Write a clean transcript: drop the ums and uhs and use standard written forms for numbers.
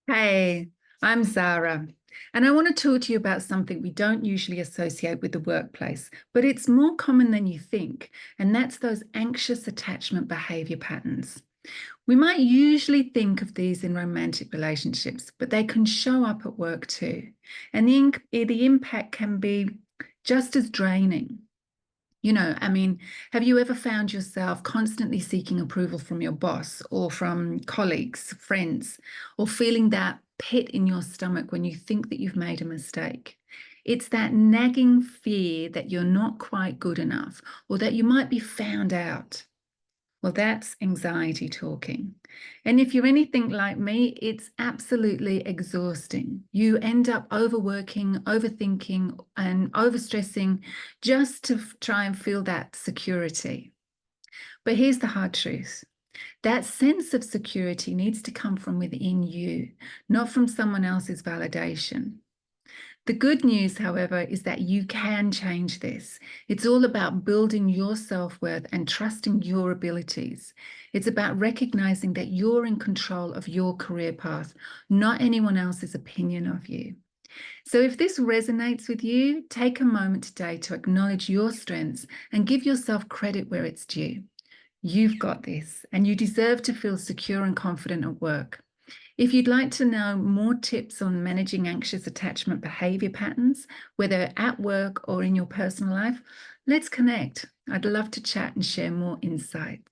Hey, I'm Zara, and I want to talk to you about something we don't usually associate with the workplace, but it's more common than you think, and that's those anxious attachment behavior patterns. We might usually think of these in romantic relationships, but they can show up at work too, and the impact can be just as draining. Have you ever found yourself constantly seeking approval from your boss or from colleagues, friends, or feeling that pit in your stomach when you think that you've made a mistake? It's that nagging fear that you're not quite good enough or that you might be found out. Well, that's anxiety talking. And if you're anything like me, it's absolutely exhausting. You end up overworking, overthinking, and overstressing just to try and feel that security. But here's the hard truth. That sense of security needs to come from within you, not from someone else's validation. The good news, however, is that you can change this. It's all about building your self-worth and trusting your abilities. It's about recognizing that you're in control of your career path, not anyone else's opinion of you. So if this resonates with you, take a moment today to acknowledge your strengths and give yourself credit where it's due. You've got this, and you deserve to feel secure and confident at work. If you'd like to know more tips on managing anxious attachment behavior patterns, whether at work or in your personal life, let's connect. I'd love to chat and share more insights.